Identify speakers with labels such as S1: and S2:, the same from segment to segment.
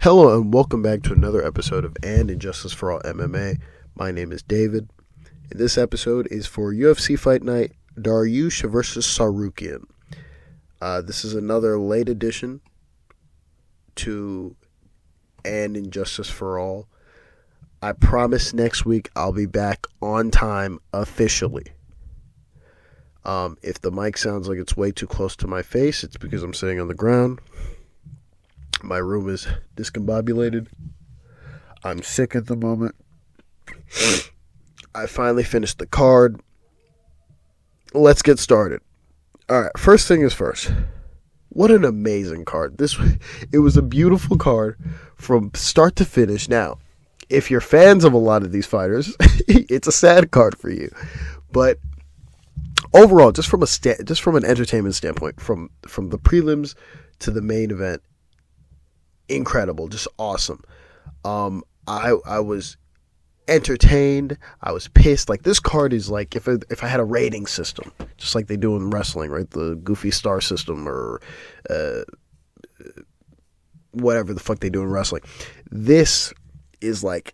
S1: Hello and welcome back to another episode of Injustice For All MMA. My name is David. And this episode is for UFC Fight Night, Dariush versus Tsarukyan. This is another late addition to Injustice For All. I promise next week I'll be back on time officially. If the mic sounds like it's way too close to my face, it's because I'm sitting on the ground. My room is discombobulated. I'm sick at the moment. I finally finished the card. Let's get started. Alright, first thing is first. What an amazing card. It was a beautiful card from start to finish. Now, if you're fans of a lot of these fighters, it's a sad card for you. But overall, just from an entertainment standpoint, from the prelims to the main event, incredible, just awesome. I was entertained. I was pissed. Like, this card is like if I had a rating system, just like they do in wrestling, right? The Goofy Star system or whatever the fuck they do in wrestling. This is like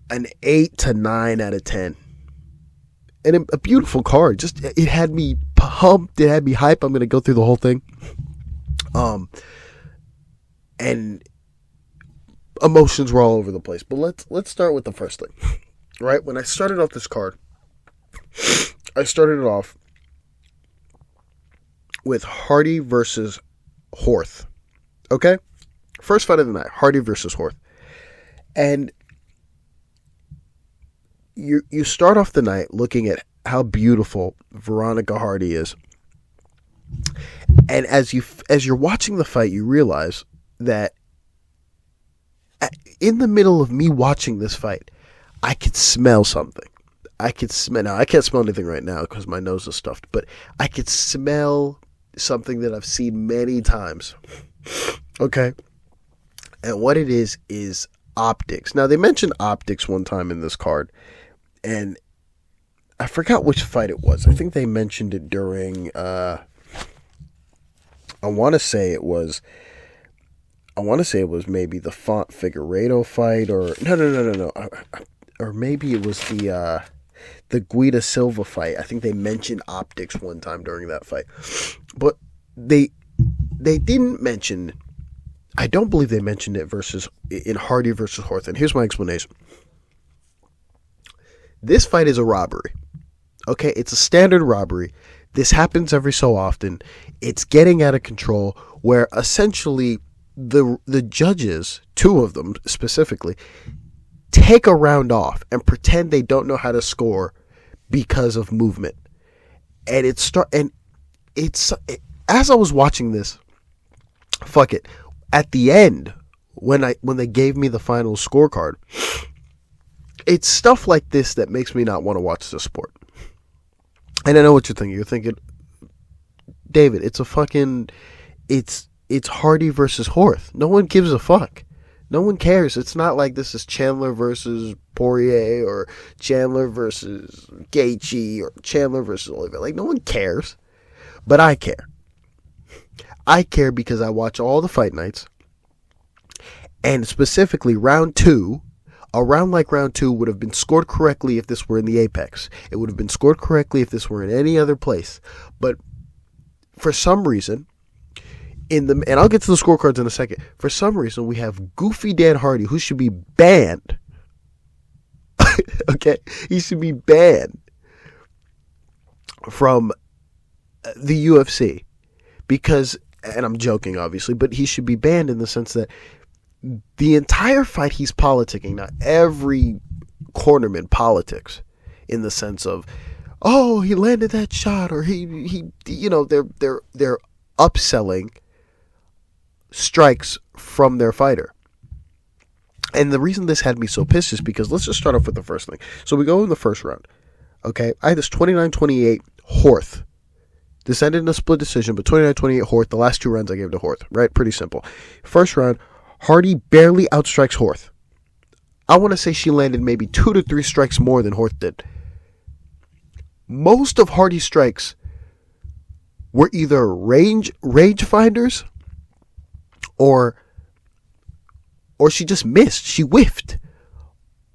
S1: an 8 to 9 out of 10. And a beautiful card. Just, it had me pumped. It had me hype. I'm going to go through the whole thing. And emotions were all over the place. But let's start with the first thing. Right? When I started off this card, I started it off with Hardy versus Horth. Okay? First fight of the night, Hardy versus Horth. And you start off the night looking at how beautiful Veronica Hardy is. And as you're watching the fight, you realize that in the middle of me watching this fight, I could smell something. Now I can't smell anything right now because my nose is stuffed, but I could smell something that I've seen many times. Okay? And what it is optics. Now, they mentioned optics one time in this card, and I forgot which fight it was. I think they mentioned it during, I want to say it was maybe the V Figueiredo fight, or no. Or maybe it was the Guida Silva fight. I think they mentioned optics one time during that fight. But they didn't mention, I don't believe they mentioned it in Hardy versus Horth. And here's my explanation. This fight is a robbery. Okay, it's a standard robbery. This happens every so often. It's getting out of control where essentially the judges, two of them specifically, take a round off and pretend they don't know how to score because of movement. And as I was watching this, fuck it. At the end, when they gave me the final scorecard, it's stuff like this that makes me not want to watch the sport. And I know what you're thinking. You're thinking, David, it's Hardy versus Horth. No one gives a fuck. No one cares. It's not like this is Chandler versus Poirier or Chandler versus Gaethje or Chandler versus Oliveira. Like, no one cares. But I care. I care because I watch all the fight nights. And specifically round 2. A round like round 2 would have been scored correctly if this were in the Apex. It would have been scored correctly if this were in any other place. But for some reason, and I'll get to the scorecards in a second. For some reason, we have Goofy Dan Hardy, who should be banned. Okay? He should be banned from the UFC. Because, and I'm joking, obviously, but he should be banned in the sense that the entire fight he's politicking. Now, every cornerman politics in the sense of, oh, he landed that shot, or he they're upselling strikes from their fighter. And the reason this had me so pissed is because, let's just start off with the first thing. So we go in the first round. Okay, I had this 29-28 Horth. This ended in a split decision, but 29-28 Horth. The last 2 rounds I gave to Horth. Right, pretty simple. First round, Hardy barely outstrikes Horth. I want to say she landed maybe 2 to 3 strikes more than Horth did. Most of Hardy's strikes were either range finders or or she just missed. She whiffed.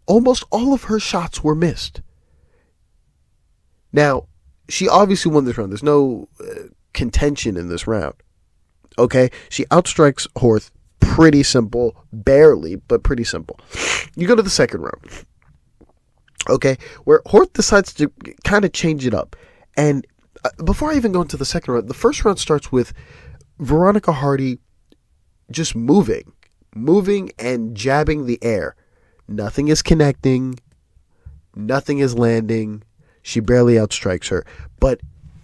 S1: Almost all of her shots were missed. Now, she obviously won this round. There's no contention in this round. Okay? She outstrikes Horth. Pretty simple. Barely, but pretty simple. You go to the second round. Okay? Where Horth decides to kind of change it up. And before I even go into the second round, the first round starts with Veronica Hardy just moving and jabbing the air. Nothing is connecting. Nothing is landing. She barely outstrikes her. But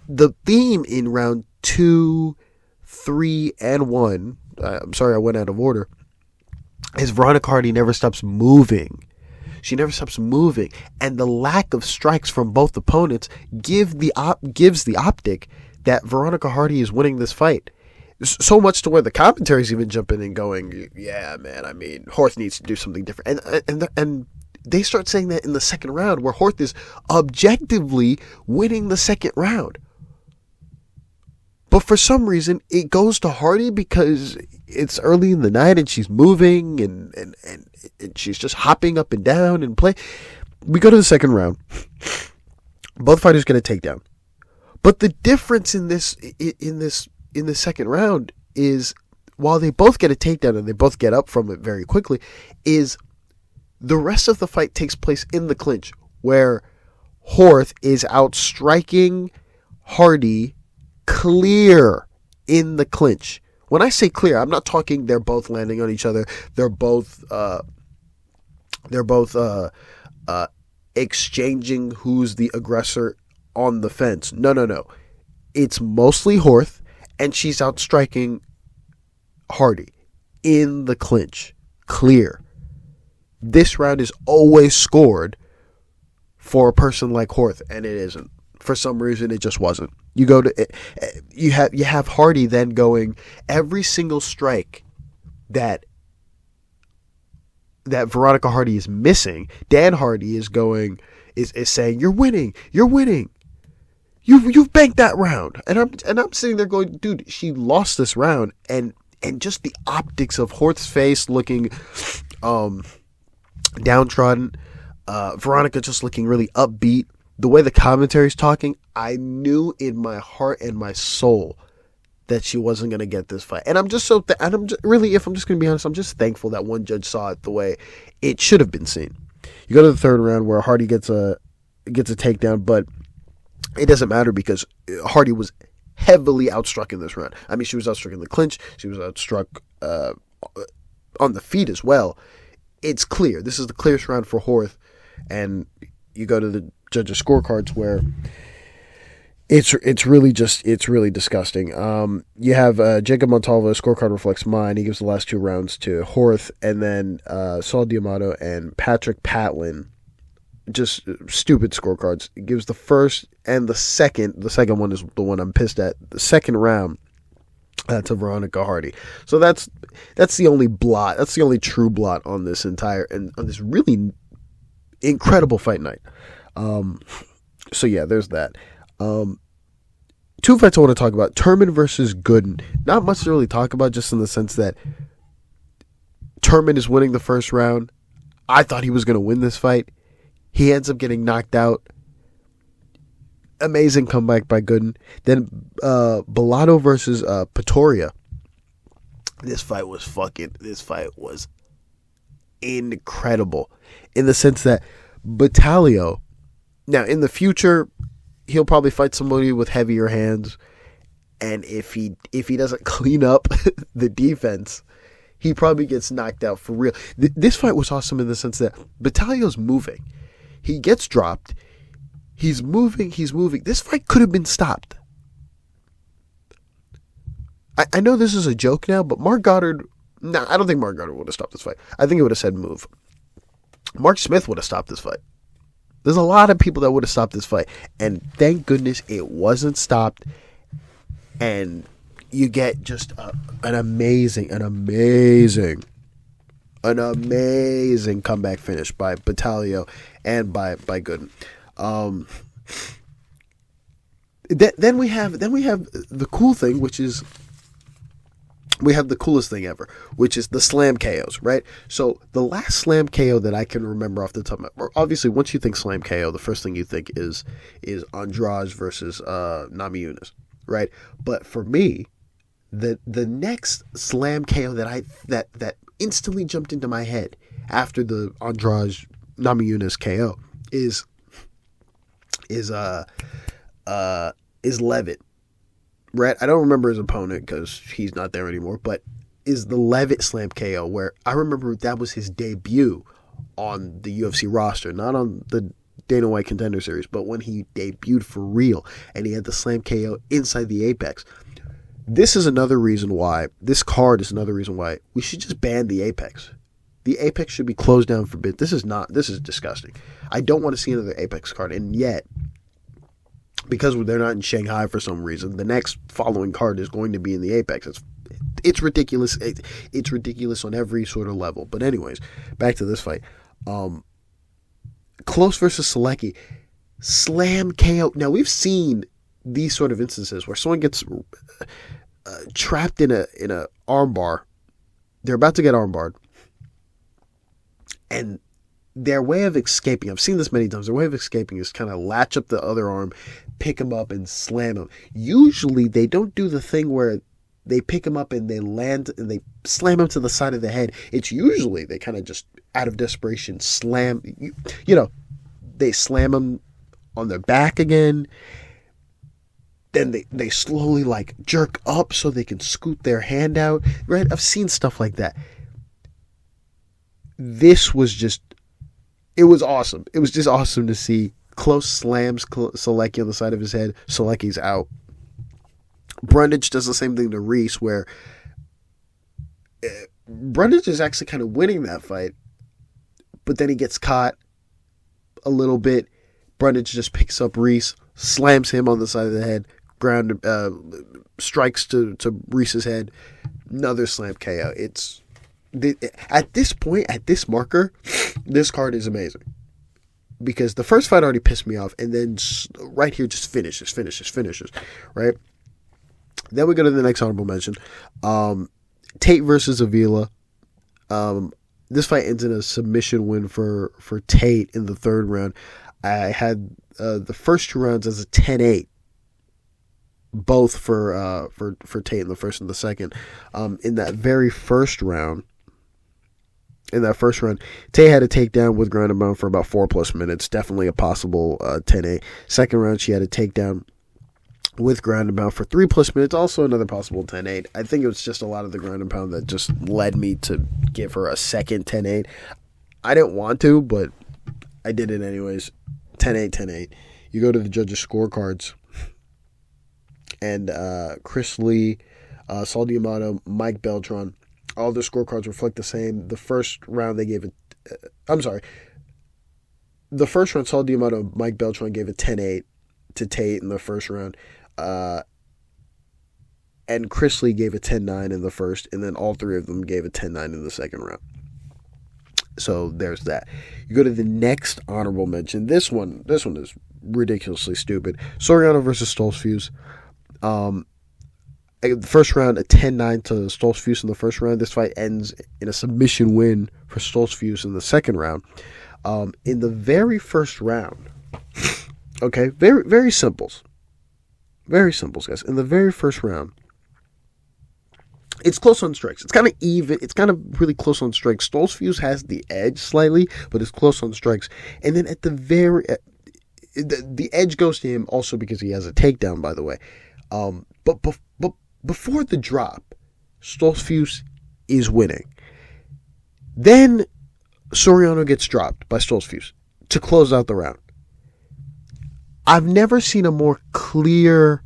S1: the theme in round 2, 3, and 1, I'm sorry I went out of order, is Veronica Hardy never stops moving. She never stops moving. And the lack of strikes from both opponents gives the optic that Veronica Hardy is winning this fight. So much to where the commentary's even jumping and going, yeah, man, I mean, Horth needs to do something different. And they start saying that in the second round, where Horth is objectively winning the second round. But for some reason, it goes to Hardy because it's early in the night and she's moving and she's just hopping up and down and play. We go to the second round. Both fighters get a takedown. But the difference in this second round is, while they both get a takedown and they both get up from it very quickly, is the rest of the fight takes place in the clinch, where Horth is outstriking Hardy clear in the clinch. When I say clear, I'm not talking they're both landing on each other. They're both exchanging who's the aggressor on the fence. No. It's mostly Horth, and she's outstriking Hardy in the clinch. Clear. This round is always scored for a person like Horth, and it isn't. For some reason, it just wasn't. You have Hardy then going every single strike that Veronica Hardy is missing. Dan Hardy is saying, "You're winning. You've banked that round." And I'm sitting there going, dude, she lost this round, and just the optics of Horth's face looking downtrodden, Veronica just looking really upbeat. The way the commentary's talking, I knew in my heart and my soul that she wasn't going to get this fight. And I'm just if I'm just going to be honest, I'm just thankful that one judge saw it the way it should have been seen. You go to the third round where Hardy gets a takedown, but it doesn't matter because Hardy was heavily outstruck in this round. I mean, she was outstruck in the clinch. She was outstruck on the feet as well. It's clear. This is the clearest round for Horth. And you go to the judges' scorecards where it's really disgusting. You have Jacob Montalvo, scorecard reflects mine. He gives the last two rounds to Horth, and then Saul D'Amato and Patrick Patlin, just stupid scorecards. He gives the first and the second. The second one is the one I'm pissed at. The second round to Veronica Hardy. So that's the only blot. That's the only true blot on this on this really incredible fight night. So yeah, there's that. Two fights I want to talk about. Turman versus Gooden. Not much to really talk about, just in the sense that Turman is winning the first round. I thought he was going to win this fight. He ends up getting knocked out. Amazing comeback by Gooden. Then Bellato versus Potieria. This fight was incredible, in the sense that Battaglio, now in the future, he'll probably fight somebody with heavier hands, and if he doesn't clean up the defense, he probably gets knocked out for real. This fight was awesome in the sense that Battaglio's moving. He gets dropped. He's moving. This fight could have been stopped. I know this is a joke now, but Mark Goddard... No, I don't think Mark Goddard would have stopped this fight. I think it would have said move. Mark Smith would have stopped this fight. There's a lot of people that would have stopped this fight. And thank goodness it wasn't stopped. And you get just an amazing comeback finish by Battaglio and by Gooden. Then we have the cool thing, which is we have the coolest thing ever, which is the slam KOs, right? So the last slam KO that I can remember off the top of my, obviously once you think slam KO, the first thing you think is Andrade versus Namajunas, right? But for me, the next slam KO that instantly jumped into my head after the Andrade Namajunas KO is Levitt. Right, I don't remember his opponent because he's not there anymore, but is the Levitt slam KO, where I remember that was his debut on the UFC roster, not on the Dana White Contender Series, but when he debuted for real, and he had the slam KO inside the Apex. This is another reason why, this card is another reason why we should just ban the Apex. The Apex should be closed down for bid. This is disgusting. I don't want to see another Apex card, and yet, because they're not in Shanghai for some reason, the next following card is going to be in the Apex. It's ridiculous. It's ridiculous on every sort of level. But anyways, back to this fight. Klose versus Solecki. Slam KO. Now, we've seen these sort of instances where someone gets trapped in a armbar. They're about to get armbarred. And their way of escaping, I've seen this many times, their way of escaping is kind of latch up the other arm, pick him up, and slam him. Usually, they don't do the thing where they pick him up and they land and they slam him to the side of the head. It's usually they kind of just, out of desperation, slam, they slam him on their back again. Then they slowly, jerk up so they can scoot their hand out. Right? I've seen stuff like that. This was just, it was awesome. It was just awesome to see. Klose slams Solecki on the side of his head. Solecki's out. Brundage does the same thing to Reese, where Brundage is actually kind of winning that fight, but then he gets caught a little bit. Brundage just picks up Reese, slams him on the side of the head, ground strikes to Reese's head. Another slam KO. At this point, at this marker, this card is amazing. Because the first fight already pissed me off, and then right here just finishes, right? Then we go to the next honorable mention. Tate versus Avila. This fight ends in a submission win for Tate in the third round. I had the first two rounds as a 10-8. Both for Tate in the first and the second. In that very first round, Tay had a takedown with ground and pound for about 4+ minutes. Definitely a possible 10-8. Second round, she had a takedown with ground and pound for 3+ minutes. Also another possible 10-8. I think it was just a lot of the ground and pound that just led me to give her a second 10-8. I didn't want to, but I did it anyways. 10-8, 10-8. You go to the judges' scorecards. And Chris Lee, Saul D'Amato, Mike Beltran, all their scorecards reflect the same. The first round they gave it... The first round, Saul D'Amato, Mike Beltran gave a 10-8 to Tate in the first round. And Chris Lee gave a 10-9 in the first. And then all three of them gave a 10-9 in the second round. So there's that. You go to the next honorable mention. This one is ridiculously stupid. Soriano versus Stoltzfus. The first round, a 10-9 to Stoltzfus in the first round. This fight ends in a submission win for Stoltzfus in the second round. In the very first round, okay, very, very simples. Very simples, guys. In the very first round, it's close on strikes. It's kind of even. It's kind of really close on strikes. Stoltzfus has the edge slightly, but it's close on strikes. And then at the very... the edge goes to him also because he has a takedown, by the way. But before the drop, Stoltzfus is winning. Then Soriano gets dropped by Stoltzfus to close out the round. I've never seen a more clear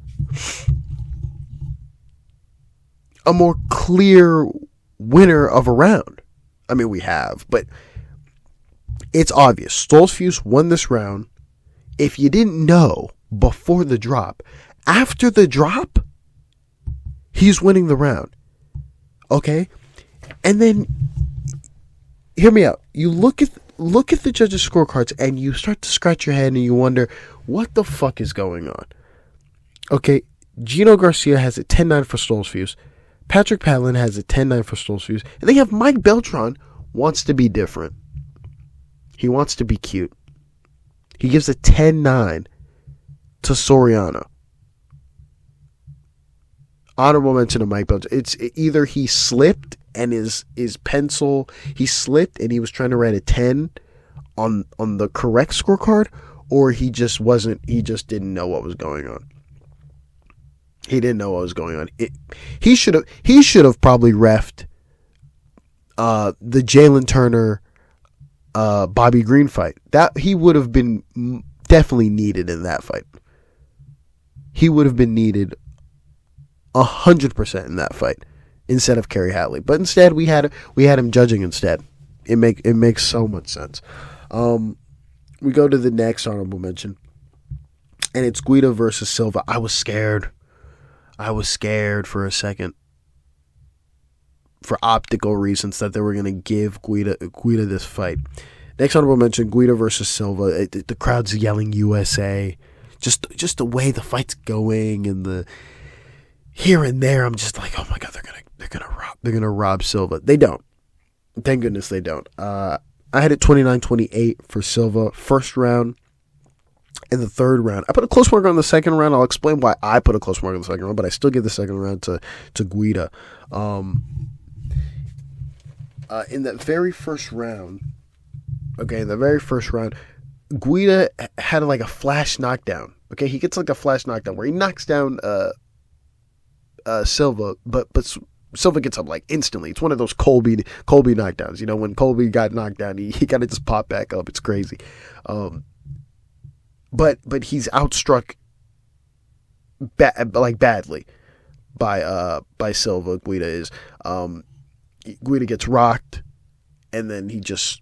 S1: winner of a round. I mean, we have, but it's obvious. Stoltzfus won this round. If you didn't know before the drop, after the drop, he's winning the round. Okay? And then, hear me out. You look at the judges' scorecards and you start to scratch your head and you wonder, what the fuck is going on? Okay, Gino Garcia has a 10-9 for Stoltzfus, Patrick Patlin has a 10-9 for Stoltzfus. And they have Mike Beltran wants to be different. He wants to be cute. He gives a 10-9 to Soriano. Honorable mention to Mike Beltran. It's either he slipped and his pencil, he slipped and he was trying to write a 10 on the correct scorecard, or he just didn't know what was going on. He didn't know what was going on. He should have probably reffed the Jalen Turner Bobby Green fight. That he would have been definitely needed in that fight. He would have been needed 100% in that fight instead of Kerry Hatley. But instead we had him judging instead. It makes so much sense. We go to the next honorable mention, and it's Guida versus Silva. I was scared for a second, for optical reasons, that they were going to give Guida this fight. Next honorable mention, Guida versus Silva. The crowd's yelling USA. Just the way the fight's going and the here and there, I'm just like, oh my God, they're gonna rob Silva. They don't. Thank goodness they don't. I had it 29-28 for Silva first round. In the third round, I put a close mark on the second round. I'll explain why I put a close mark on the second round, but I still give the second round to Guida. In that very first round, Guida had like a flash knockdown. Okay, he gets like a flash knockdown where he knocks down Silva, but Silva gets up like instantly. It's one of those Colby knockdowns. You know, when Colby got knocked down, he kind of just popped back up. It's crazy. But he's outstruck badly by Silva. Guida is. Guida gets rocked, and then he gets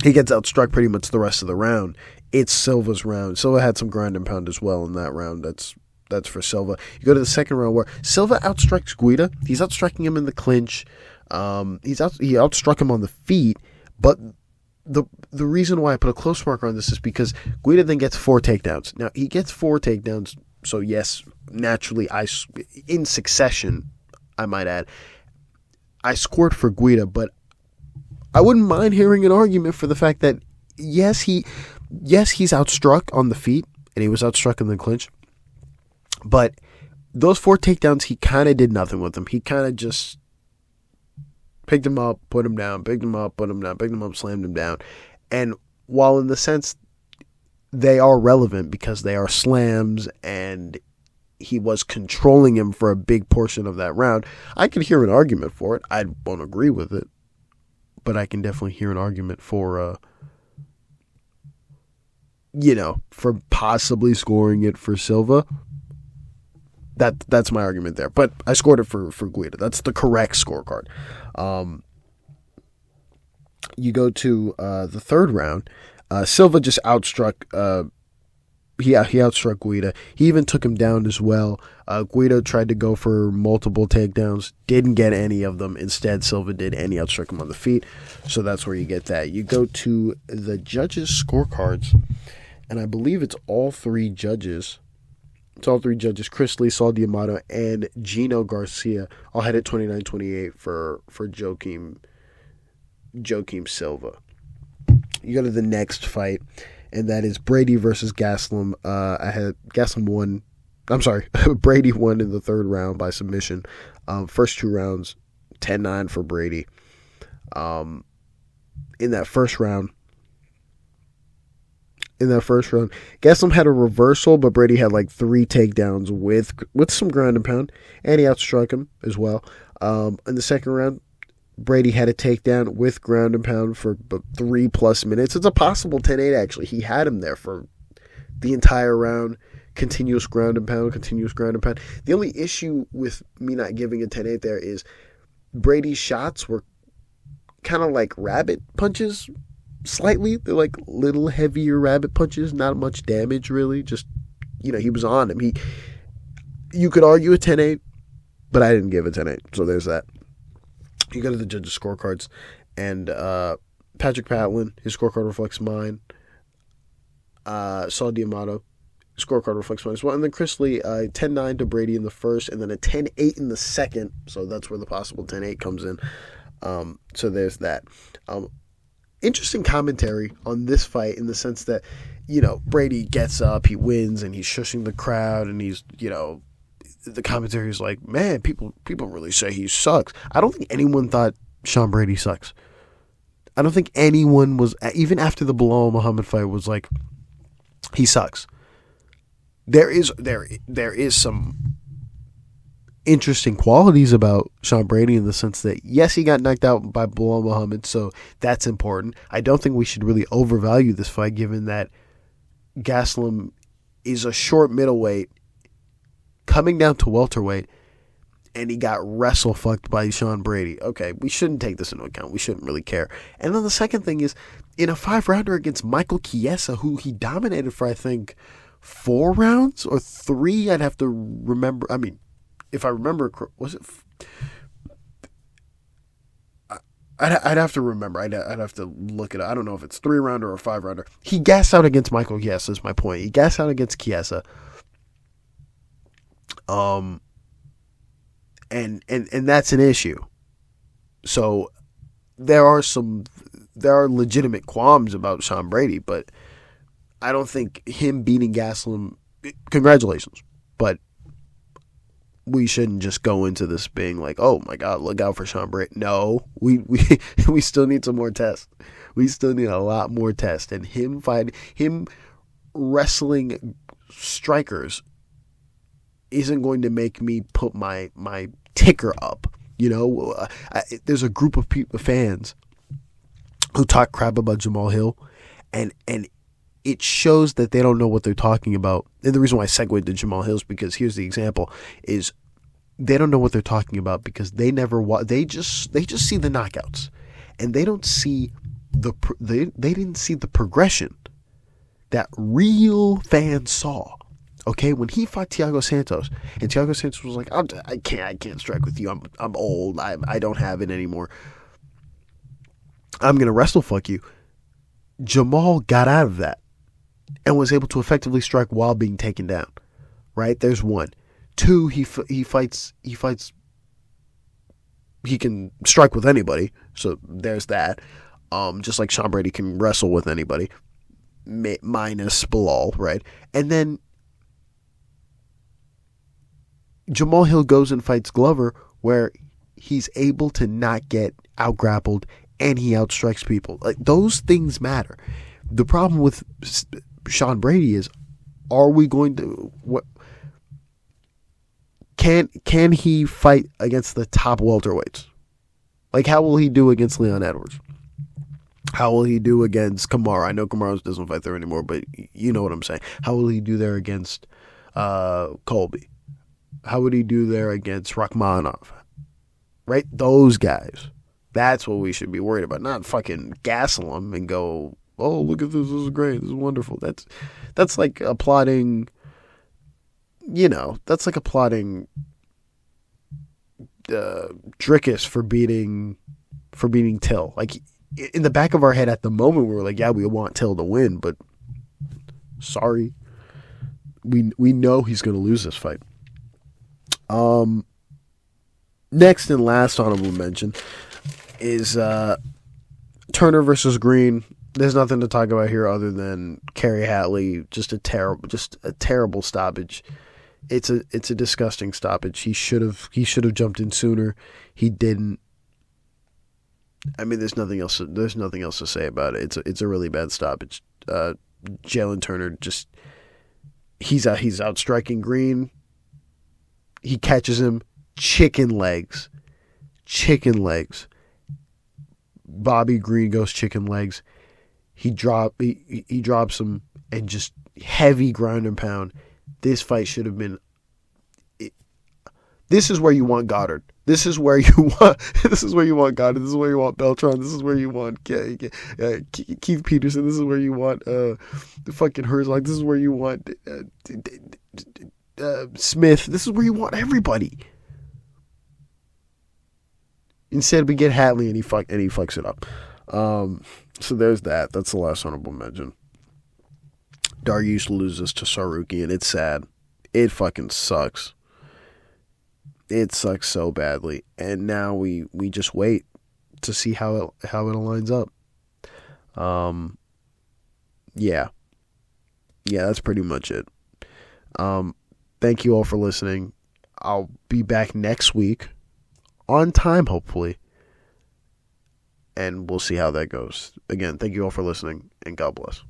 S1: outstruck pretty much the rest of the round. It's Silva's round. Silva had some ground and pound as well in that round. That's for Silva. You go to the second round where Silva outstrikes Guida. He's outstriking him in the clinch. He outstruck him on the feet, but the reason why I put a close marker on this is because Guida then gets 4 takedowns. Now, he gets 4 takedowns, so yes, naturally, in succession, I might add, I scored for Guida, but I wouldn't mind hearing an argument for the fact that, yes, he's outstruck on the feet, and he was outstruck in the clinch, but those 4 takedowns, he kind of did nothing with them. He kind of just picked him up, put him down, picked him up, put him down, picked him up, slammed him down. And while in the sense they are relevant because they are slams and he was controlling him for a big portion of that round, I could hear an argument for it. I won't agree with it, but I can definitely hear an argument for, for possibly scoring it for Silva. That's my argument there. But I scored it for Guida. That's the correct scorecard. You go to the third round. Silva just outstruck. He outstruck Guida. He even took him down as well. Guida tried to go for multiple takedowns. Didn't get any of them. Instead, Silva did, and he outstruck him on the feet. So that's where you get that. You go to the judges' scorecards, and I believe it's all 3 judges. It's all 3 judges, Chris Lee, Saul D'Amato, and Gino Garcia, all had it 29-28 for Joaquim Silva. You go to the next fight, and that is Brady versus Gastelum. I had Gastelum won. I'm sorry, Brady won in the third round by submission. First 2 rounds, 10-9 for Brady. In that first round, Gastelum had a reversal, but Brady had like 3 takedowns with some ground and pound, and he outstruck him as well. In the second round, Brady had a takedown with ground and pound for 3+ minutes. It's a possible 10-8, actually. He had him there for the entire round. Continuous ground and pound. The only issue with me not giving a 10-8 there is Brady's shots were kind of like rabbit punches. Slightly, they're like little heavier rabbit punches, not much damage really. Just, he was on him. You could argue a 10-8, but I didn't give a 10-8, so there's that. You go to the judges' scorecards, and Patrick Patlin, his scorecard reflects mine. Saul D'Amato, Scorecard reflects -1. And then Chris Lee, 10-9 to Brady in the first, and then a 10-8 in the second. So that's where the possible 10-8 comes in. So there's that. Interesting commentary on this fight in the sense that, Brady gets up, he wins, and he's shushing the crowd, and he's, the commentary is like, man, people really say he sucks. I don't think anyone thought Sean Brady sucks. I don't think anyone was, even after the Bilal Muhammad fight, was like, he sucks. There is some interesting qualities about Sean Brady in the sense that, yes, he got knocked out by Bilal Muhammad, so that's important. I don't think we should really overvalue this fight, given that Gastelum is a short middleweight coming down to welterweight, and he got wrestle fucked by Sean Brady. Okay, we shouldn't take this into account. We shouldn't really care. And then the second thing is, in a 5-rounder against Michael Chiesa, who he dominated for, I think, 4 rounds or 3, I'd have to remember. I mean, if I remember, was it? I'd have to remember. I'd have to look it up. I don't know if it's 3-rounder or 5-rounder. He gassed out against Michael Chiesa, is my point. He gassed out against Chiesa. And that's an issue. So there are legitimate qualms about Sean Brady, but I don't think him beating Gastelum, congratulations, but we shouldn't just go into this being like, oh my God, look out for Sean Brady. No, we still need some more tests. We still need a lot more tests. And him wrestling strikers isn't going to make me put my ticker up. There's a group of fans who talk crap about Jamal Hill, and it shows that they don't know what they're talking about. And the reason why I segued to Jamal Hill is because here's the example: is they don't know what they're talking about because they just see the knockouts, and they don't see they didn't see the progression that real fans saw. Okay, when he fought Thiago Santos, and Thiago Santos was like, I can't strike with you. I'm old. I don't have it anymore. I'm gonna wrestle fuck you. Jamal got out of that and was able to effectively strike while being taken down. Right? There's one. 2, he fights. He can strike with anybody. So there's that. Just like Sean Brady can wrestle with anybody, minus Bilal, right? And then Jamal Hill goes and fights Glover, where he's able to not get out-grappled and he outstrikes people. Like, those things matter. The problem with Sean Brady is, are we going to... Can he fight against the top welterweights? Like, how will he do against Leon Edwards? How will he do against Kamaru? I know Kamaru doesn't fight there anymore, but you know what I'm saying. How will he do there against Colby? How would he do there against Rakhmonov? Right? Those guys. That's what we should be worried about. Not fucking Gastelum and go, oh, look at this. This is great. This is wonderful. That's like applauding, that's like applauding Drickus for beating Till. Like, in the back of our head at the moment, we were like, yeah, we want Till to win, but sorry. We know he's going to lose this fight. Next and last honorable mention is Turner versus Green. There's nothing to talk about here other than Kerry Hatley, just a terrible stoppage. It's a disgusting stoppage. He should have jumped in sooner. He didn't. I mean, there's nothing else to say about it. It's a really bad stoppage. Jalen Turner he's out striking Green. He catches him, chicken legs. Bobby Green goes chicken legs. He drops him and just heavy ground and pound. This fight should have been. This is where you want Goddard. This is where you want Goddard. This is where you want Beltran. This is where you want Keith Peterson. This is where you want the fucking Herzog. This is where you want Smith. This is where you want everybody. Instead, we get Hatley and he fucks it up. So there's that. That's the last honorable mention. Dariush loses to Tsarukyan. It's sad. It fucking sucks. It sucks so badly. And now we just wait to see how it lines up. Yeah, that's pretty much it. Thank you all for listening. I'll be back next week on time, hopefully, and we'll see how that goes. Again, thank you all for listening, and God bless.